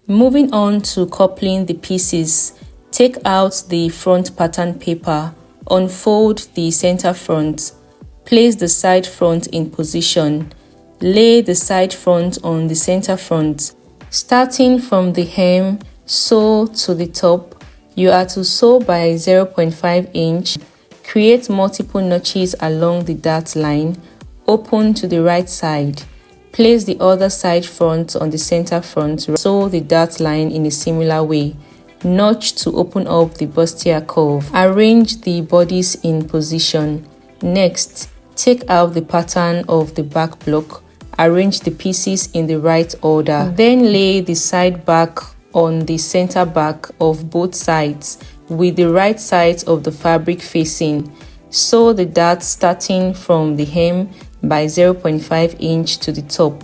Moving on to coupling the pieces, take out the front pattern paper, unfold the center front, place the side front in position, lay the side front on the center front. Starting from the hem, sew to the top. You are to sew by 0.5 inch. Create multiple notches along the dart line. Open to the right side. Place the other side front on the center front. Sew the dart line in a similar way. Notch to open up the bustier curve. Arrange the bodice in position. Next, take out the pattern of the back block. Arrange the pieces in the right order. Then lay the side back on the center back of both sides with the right side of the fabric facing. Sew the dart starting from the hem by 0.5 inch to the top.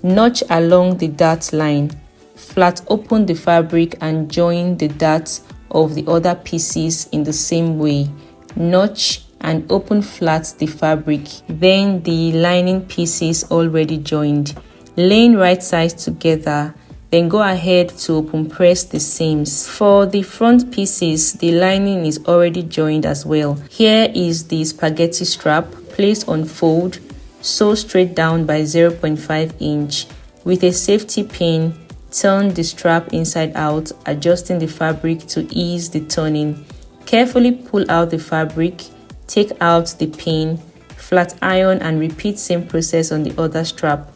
Notch along the dart line. Flat open the fabric and join the darts of the other pieces in the same way. Notch and open flat the fabric, then the lining pieces already joined. Laying right sides together, then go ahead to open press the seams. For the front pieces, the lining is already joined as well. Here is the spaghetti strap. Place on fold, sew straight down by 0.5 inch. With a safety pin, turn the strap inside out, adjusting the fabric to ease the turning. Carefully pull out the fabric, take out the pin, flat iron and repeat same process on the other strap.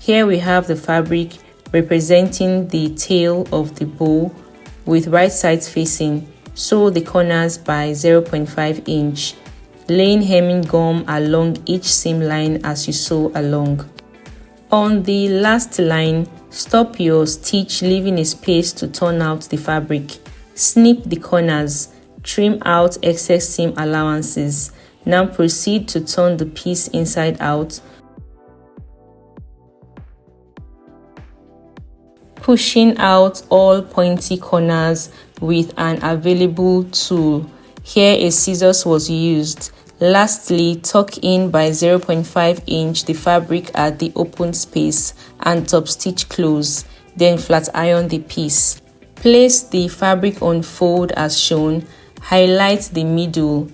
Here we have the fabric representing the tail of the bow with right sides facing. Sew the corners by 0.5 inch. Laying hemming gum along each seam line as you sew along. On the last line, stop your stitch, leaving a space to turn out the fabric. Snip the corners. Trim out excess seam allowances. Now proceed to turn the piece inside out, pushing out all pointy corners with an available tool. Here a scissors was used. Lastly, tuck in by 0.5 inch the fabric at the open space and top stitch close, then flat iron the piece. Place the fabric on fold as shown. Highlight the middle.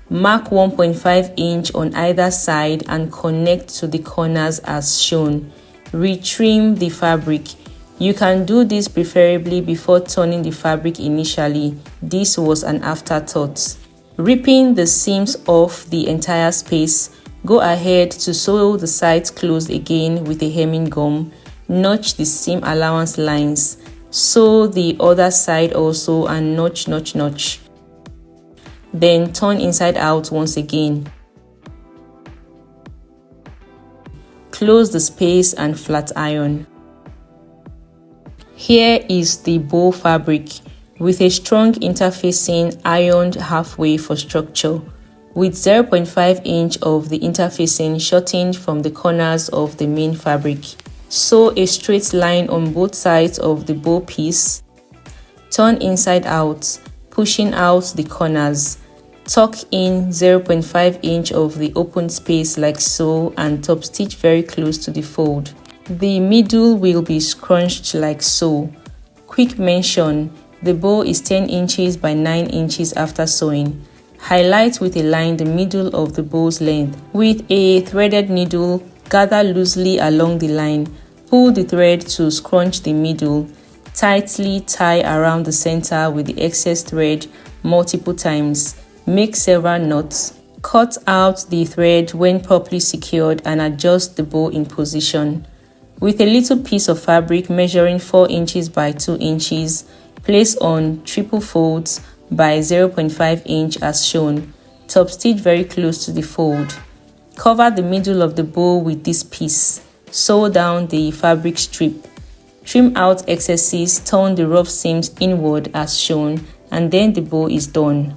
Mark 1.5 inch on either side and connect to the corners as shown. Retrim the fabric. You can do this preferably before turning the fabric initially. This was an afterthought. Ripping the seams off the entire space, go ahead to sew the sides closed again with a hemming gum. Notch the seam allowance lines. Sew the other side also and notch. Then turn inside out once again. Close the space and flat iron. Here is the bow fabric with a strong interfacing ironed halfway for structure, with 0.5 inch of the interfacing shortened from the corners of the main fabric. Sew a straight line on both sides of the bow piece. Turn inside out, pushing out the corners. Tuck in 0.5 inch of the open space like so and top stitch very close to the fold. The middle will be scrunched like so. Quick mention, the bow is 10 inches by 9 inches after sewing. Highlight with a line the middle of the bow's length. With a threaded needle, gather loosely along the line. Pull the thread to scrunch the middle. Tightly tie around the center with the excess thread multiple times. Make several knots. Cut out the thread when properly secured and adjust the bow in position. With a little piece of fabric measuring 4 inches by 2 inches, place on triple folds by 0.5 inch as shown. Top stitch very close to the fold. Cover the middle of the bow with this piece. Sew down the fabric strip. Trim out excesses, turn the rough seams inward as shown, and then the bow is done.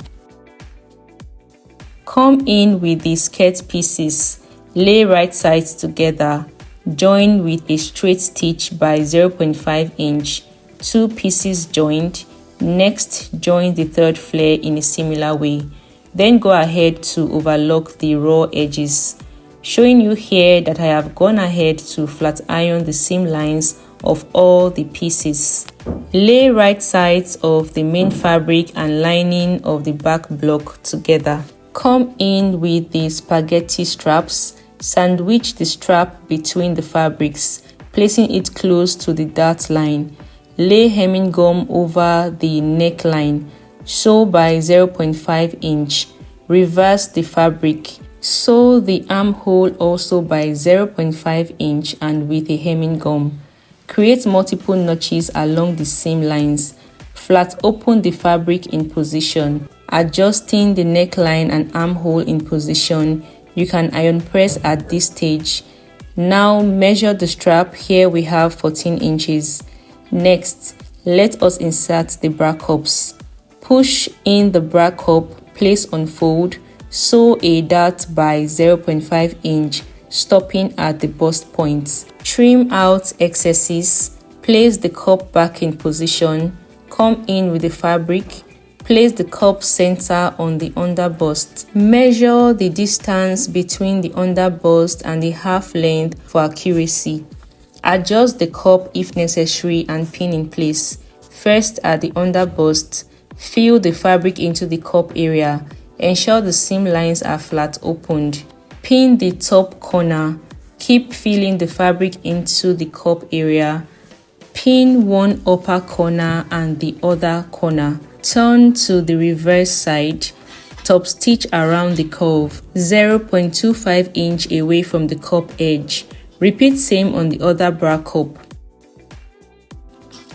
Come in with the skirt pieces. Lay right sides together. Join with a straight stitch by 0.5 inch. 2 pieces joined. Next, join the third flare in a similar way. Then go ahead to overlock the raw edges. Showing you here that I have gone ahead to flat iron the seam lines of all the pieces. Lay right sides of the main fabric and lining of the back block together. Come in with the spaghetti straps. Sandwich the strap between the fabrics, placing it close to the dart line. Lay hemming gum over the neckline. Sew by 0.5 inch. Reverse the fabric. Sew the armhole also by 0.5 inch and with a hemming gum. Create multiple notches along the seam lines. Flat open the fabric in position. Adjusting the neckline and armhole in position. You can iron press at this stage. Now measure the strap. Here we have 14 inches. Next, let us insert the bra cups. Push in the bra cup, place on fold, sew a dart by 0.5 inch, stopping at the bust points. Trim out excesses. Place the cup back in position. Come in with the fabric. Place the cup center on the underbust. Measure the distance between the underbust and the half length for accuracy. Adjust the cup if necessary and pin in place. First at the underbust, fill the fabric into the cup area. Ensure the seam lines are flat opened. Pin the top corner. Keep filling the fabric into the cup area. Pin one upper corner and the other corner. Turn to the reverse side. Top stitch around the curve, 0.25 inch away from the cup edge. Repeat same on the other bra cup.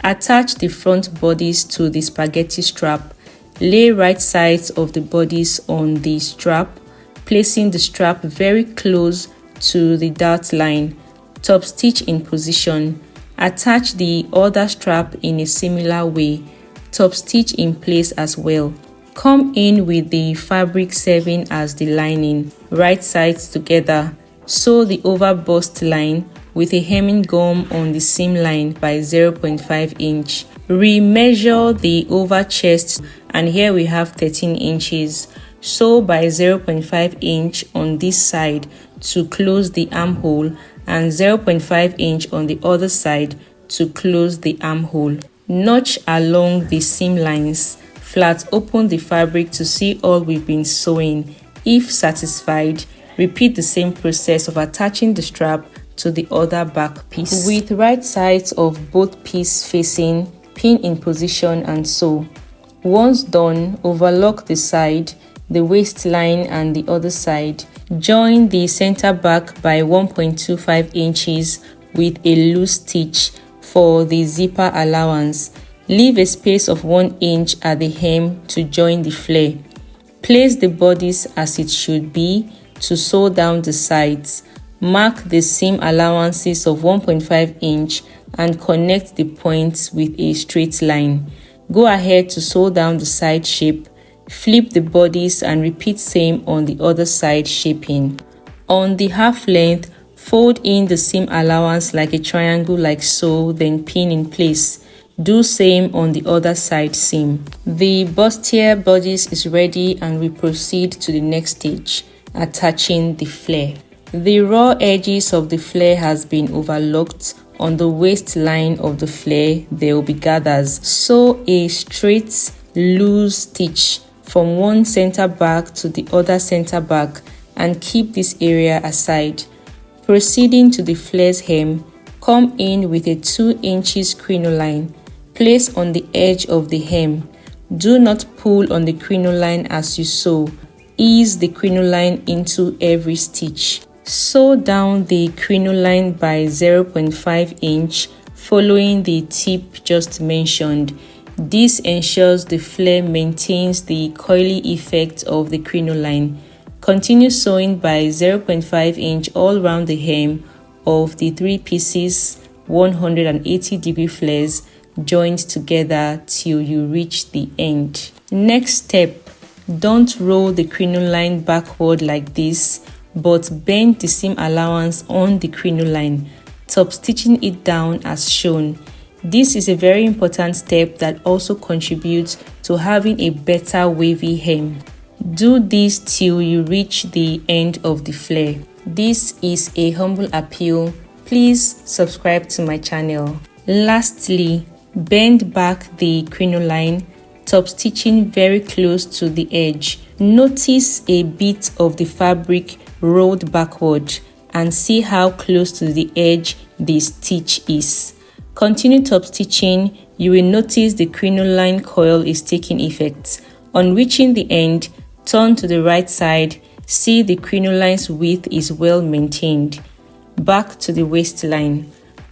Attach the front bodice to the spaghetti strap. Lay right sides of the bodice on the strap, placing the strap very close to the dart line. Top stitch in position. Attach the other strap in a similar way. Top stitch in place as well. Come in with the fabric serving as the lining, right sides together. Sew the over bust line with a hemming gum on the seam line by 0.5 inch. Remeasure the over chest, and here we have 13 inches. Sew by 0.5 inch on this side to close the armhole and 0.5 inch on the other side to close the armhole. Notch along the seam lines. Flat open the fabric to see all we've been sewing. If satisfied, repeat the same process of attaching the strap to the other back piece. With right sides of both pieces facing, pin in position and sew. Once done, overlock the side, the waistline and the other side. Join the center back by 1.25 inches with a loose stitch for the zipper allowance. Leave a space of 1 inch at the hem to join the flare. Place the bodice as it should be to sew down the sides. Mark the seam allowances of 1.5 inch and connect the points with a straight line. Go ahead to sew down the side shape. Flip the bodice and repeat same on the other side shaping. On the half length, fold in the seam allowance like a triangle like so, then pin in place. Do same on the other side seam. The bustier bodice is ready and we proceed to the next stage, attaching the flare. The raw edges of the flare has been overlocked. On the waistline of the flare, there will be gathers. Sew a straight loose stitch from one center back to the other center back and keep this area aside. Proceeding to the flare's hem, come in with a 2 inches crinoline. Place on the edge of the hem. Do not pull on the crinoline as you sew. Ease the crinoline into every stitch. Sew down the crinoline by 0.5 inch following the tip just mentioned. This ensures the flare maintains the coily effect of the crinoline. Continue sewing by 0.5 inch all round the hem of the 3 pieces 180-degree flares joined together till you reach the end. Next step, don't roll the crinoline backward like this, but bend the seam allowance on the crinoline, top stitching it down as shown. This is a very important step that also contributes to having a better wavy hem. Do this till you reach the end of the flare. This is a humble appeal. Please subscribe to my channel. Lastly, bend back the crinoline, top stitching very close to the edge. Notice a bit of the fabric rolled backward and see how close to the edge the stitch is. Continue top stitching. You will notice the crinoline coil is taking effect. On reaching the end, turn to the right side. See the crinoline's width is well maintained. Back to the waistline.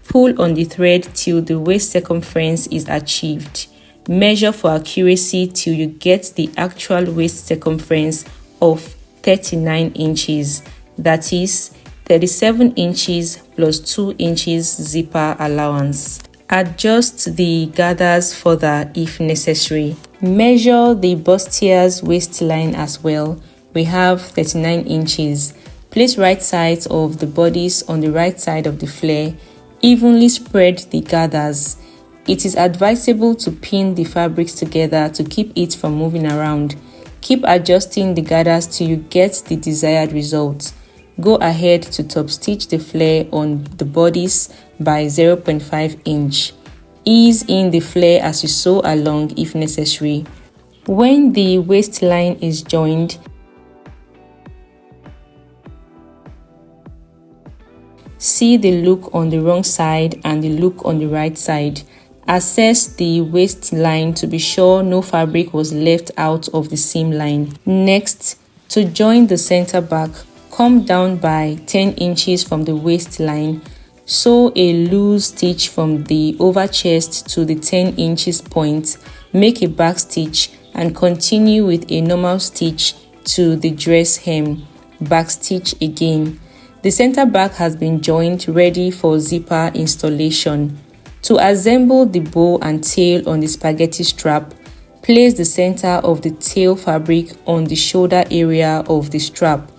Pull on the thread till the waist circumference is achieved. Measure for accuracy till you get the actual waist circumference of 39 inches. That is 37 inches plus 2 inches zipper allowance. Adjust the gathers further if necessary. Measure the bustier's waistline as well. We have 39 inches. Place right sides of the bodice on the right side of the flare. Evenly spread the gathers. It is advisable to pin the fabrics together to keep it from moving around. Keep adjusting the gathers till you get the desired result. Go ahead to top stitch the flare on the bodice by 0.5 inch. Ease in the flare as you sew along if necessary. When the waistline is joined, see the look on the wrong side and the look on the right side. Assess the waistline to be sure no fabric was left out of the seam line. Next, to join the center back, come down by 10 inches from the waistline. Sew a loose stitch from the over chest to the 10 inches point. Make a back stitch and continue with a normal stitch to the dress hem. Back stitch again. The center back has been joined, ready for zipper installation. To assemble the bow and tail on the spaghetti strap, place the center of the tail fabric on the shoulder area of the strap.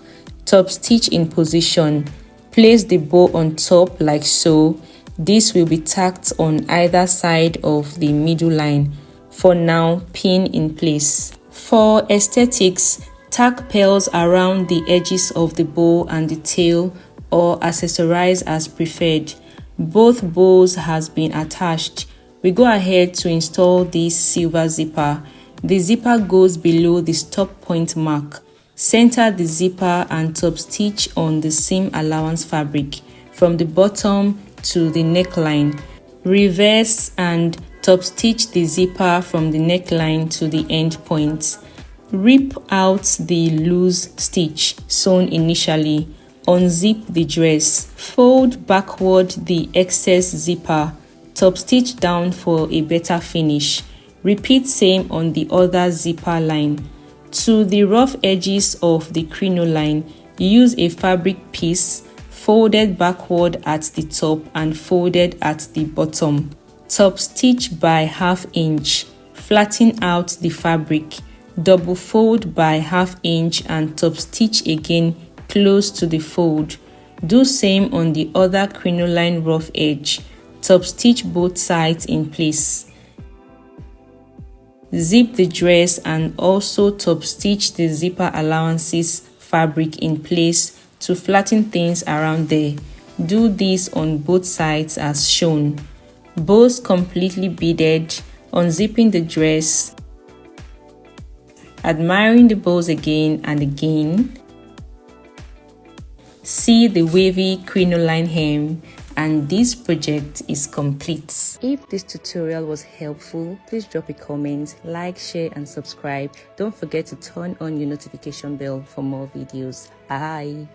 Top stitch in position. Place the bow on top like so. This will be tacked on either side of the middle line. For now, pin in place. For aesthetics, tack pearls around the edges of the bow and the tail or accessorize as preferred. Both bows has been attached. We go ahead to install this silver zipper. The zipper goes below the stop point mark. Center the zipper and top stitch on the seam allowance fabric from the bottom to the neckline. Reverse and top stitch the zipper from the neckline to the end point. Rip out the loose stitch sewn initially. Unzip the dress. Fold backward the excess zipper. Top stitch down for a better finish. Repeat same on the other zipper line. To the rough edges of the crinoline, use a fabric piece folded backward at the top and folded at the bottom. Top stitch by ½ inch. Flatten out the fabric. Double fold by ½ inch and top stitch again close to the fold. Do same on the other crinoline rough edge. Top stitch both sides in place. Zip the dress and also top stitch the zipper allowances fabric in place to flatten things around there. Do this on both sides as shown. Bows completely beaded. Unzipping the dress. Admiring the bows again and again. See the wavy crinoline hem, and this project is complete. If this tutorial was helpful, please drop a comment, like, share and subscribe. Don't forget to turn on your notification bell for more videos. Bye.